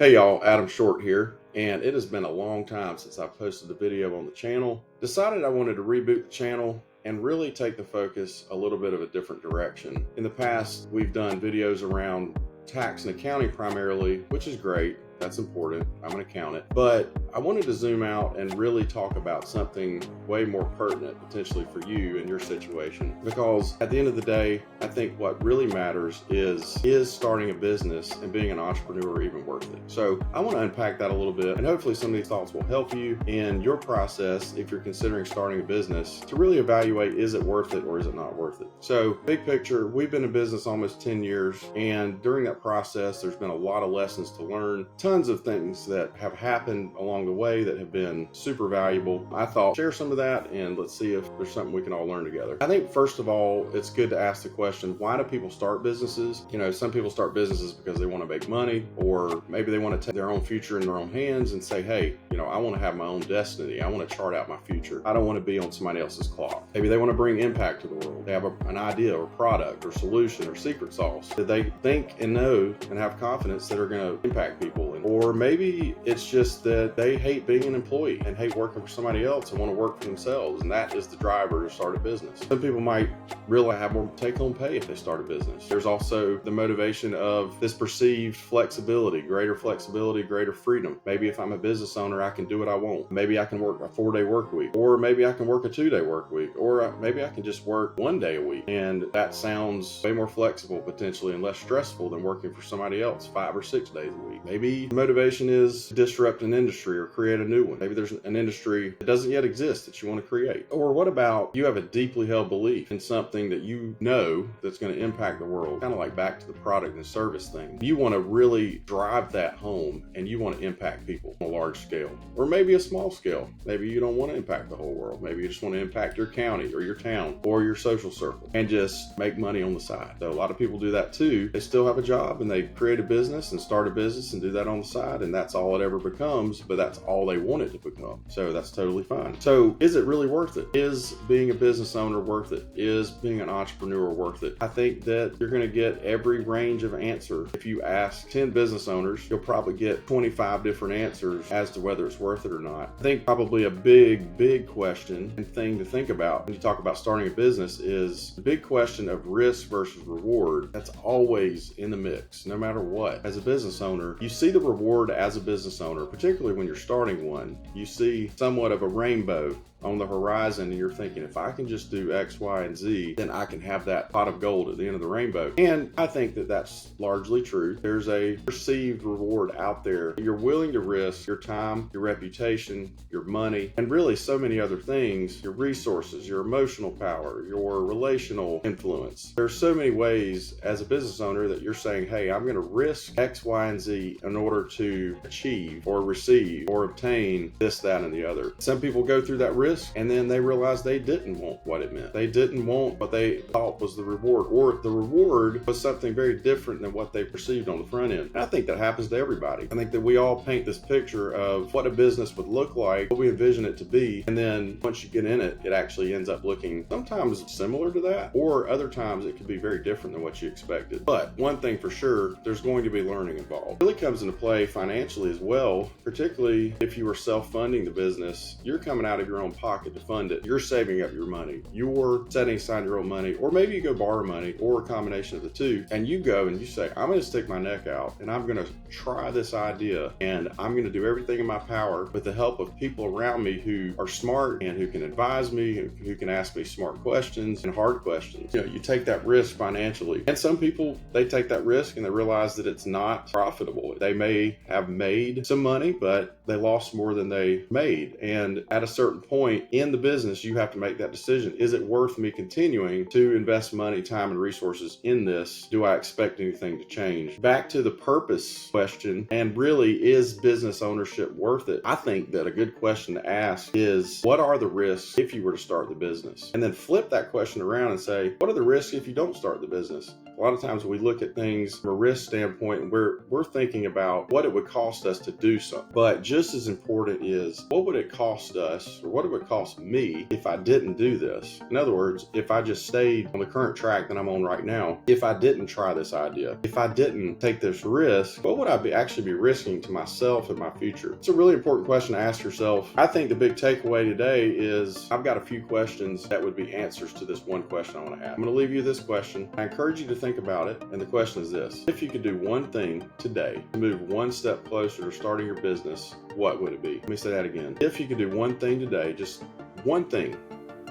Hey y'all, Adam Short here, and it has been a long time since I posted a video on the channel. Decided I wanted to reboot the channel and really take the focus a little bit of a different direction. In the past, we've done videos around tax and accounting primarily, which is great. That's important. I'm an accountant. But I wanted to zoom out and really talk about something way more pertinent potentially for you and your situation. Because at the end of the day, I think what really matters is starting a business and being an entrepreneur even worth it? So I want to unpack that a little bit, and hopefully some of these thoughts will help you in your process if you're considering starting a business to really evaluate, is it worth it or is it not worth it? So big picture, we've been in business almost 10 years, and during that process, there's been a lot of lessons to learn, tons of things that have happened along the way that have been super valuable. I thought share some of that and let's see if there's something we can all learn together. I think first of all, it's good to ask the question, why do people start businesses? You know, some people start businesses because they want to make money, or maybe they want to take their own future in their own hands and say, hey, you know, I want to have my own destiny. I want to chart out my future. I don't want to be on somebody else's clock. Maybe they want to bring impact to the world. They have an idea or product or solution or secret sauce that they think and know and have confidence that are going to impact people. Or maybe it's just that they hate being an employee and hate working for somebody else and want to work for themselves, and that is the driver to start a business. Some people might really have more take-home pay if they start a business. There's also the motivation of this perceived flexibility, greater freedom. Maybe if I'm a business owner, I can do what I want. Maybe I can work a 4-day work week, or maybe I can work a 2-day work week, or maybe I can just work 1 day a week. And that sounds way more flexible potentially and less stressful than working for somebody else 5 or 6 days a week. Maybe the motivation is disrupt an industry or create a new one. Maybe there's an industry that doesn't yet exist that you want to create. Or what about you have a deeply held belief in something that you know that's going to impact the world, kind of like back to the product and service thing. You want to really drive that home and you want to impact people on a large scale, or maybe a small scale. Maybe you don't want to impact the whole world. Maybe you just want to impact your county or your town or your social circle and just make money on the side. So a lot of people do that too. They still have a job and they create a business and start a business and do that on the side, and that's all it ever becomes, but that's all they want it to become. So that's totally fine. So is it really worth it? Is being a business owner worth it? Is being an entrepreneur worth it? I think that you're going to get every range of answer. If you ask 10 business owners, you'll probably get 25 different answers as to whether it's worth it or not. I think probably a big question and thing to think about when you talk about starting a business is the big question of risk versus reward. That's always in the mix, no matter what. As a business owner, you see the reward as a business owner, particularly when you're starting one. You see somewhat of a rainbow on the horizon, and you're thinking, if I can just do X, Y, and Z, then I can have that pot of gold at the end of the rainbow. And I think that that's largely true. There's a perceived reward out there. You're willing to risk your time, your reputation, your money, and really so many other things, your resources, your emotional power, your relational influence. There's so many ways as a business owner that you're saying, hey, I'm going to risk X, Y, and Z in order to achieve or receive or obtain this, that, and the other. Some people go through that risk and then they realize they didn't want what it meant. They didn't want what they thought was the reward, or the reward was something very different than what they perceived on the front end. And I think that happens to everybody. I think that we all paint this picture of what a business would look like, what we envision it to be, and then once you get in it, it actually ends up looking sometimes similar to that, or other times it could be very different than what you expected. But one thing for sure, there's going to be learning involved. It really comes into play financially as well, particularly if you were self-funding the business. You're coming out of your own pocket to fund it. You're saving up your money. You're setting aside your own money, or maybe you go borrow money, or a combination of the two, and you go and you say, I'm going to stick my neck out and I'm going to try this idea, and I'm going to do everything in my power with the help of people around me who are smart and who can advise me, who can ask me smart questions and hard questions. You know, you take that risk financially. And some people, they take that risk and they realize that it's not profitable. They may have made some money, but they lost more than they made. And at a certain point in the business, you have to make that decision. Is it worth me continuing to invest money, time, and resources in this? Do I expect anything to change? Back to the purpose question, and really, is business ownership worth it? I think that a good question to ask is, what are the risks if you were to start the business? And then flip that question around and say, what are the risks if you don't start the business? A lot of times we look at things from a risk standpoint and we're thinking about what it would cost us to do something. But just as important is, what would it cost us, or what it would cost me if I didn't do this? In other words, if I just stayed on the current track that I'm on right now, if I didn't try this idea, if I didn't take this risk, what would I actually be risking to myself and my future? It's a really important question to ask yourself. I think the big takeaway today is I've got a few questions that would be answers to this one question I want to ask. I'm going to leave you this question. I encourage you to think about it. And the question is this: if you could do one thing today to move one step closer to starting your business, what would it be? Let me say that again. If you could do one thing today, just one thing,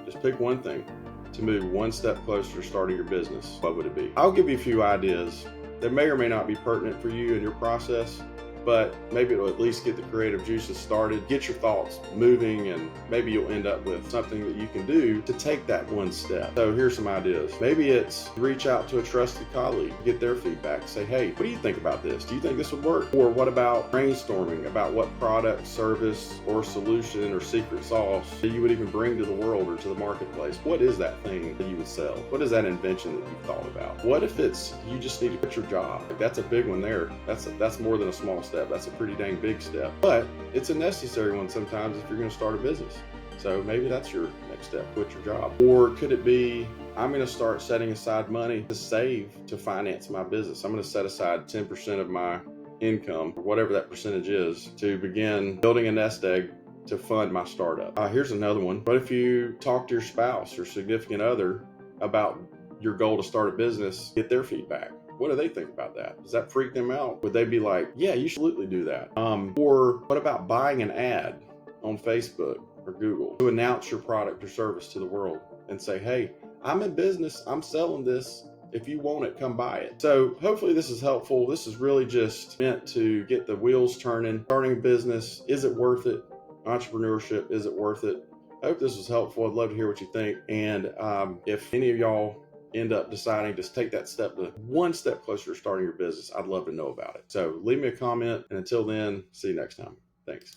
just pick one thing to move one step closer to starting your business, what would it be? I'll give you a few ideas that may or may not be pertinent for you and your process, but maybe it'll at least get the creative juices started, get your thoughts moving, and maybe you'll end up with something that you can do to take that one step. So here's some ideas. Maybe it's reach out to a trusted colleague, get their feedback, say, hey, what do you think about this? Do you think this would work? Or what about brainstorming about what product, service, or solution, or secret sauce that you would even bring to the world or to the marketplace? What is that thing that you would sell? What is that invention that you've thought about? What if it's you just need to quit your job? That's a big one there. That's more than a small step. That's a pretty dang big step, but it's a necessary one sometimes if you're going to start a business. So maybe that's your next step, quit your job. Or could it be, I'm going to start setting aside money to save to finance my business. I'm going to set aside 10% of my income, or whatever that percentage is, to begin building a nest egg to fund my startup. Here's another one. What if you talk to your spouse or significant other about your goal to start a business, get their feedback? What do they think about that? Does that freak them out? Would they be like, yeah, you should absolutely do that? Or what about buying an ad on Facebook or Google to announce your product or service to the world and say, hey, I'm in business, I'm selling this. If you want it, come buy it. So hopefully this is helpful. This is really just meant to get the wheels turning. Starting a business, is it worth it? Entrepreneurship, is it worth it? I hope this was helpful. I'd love to hear what you think. And if any of y'all end up deciding to take that step to one step closer to starting your business, I'd love to know about it. So leave me a comment, and until then, see you next time. Thanks.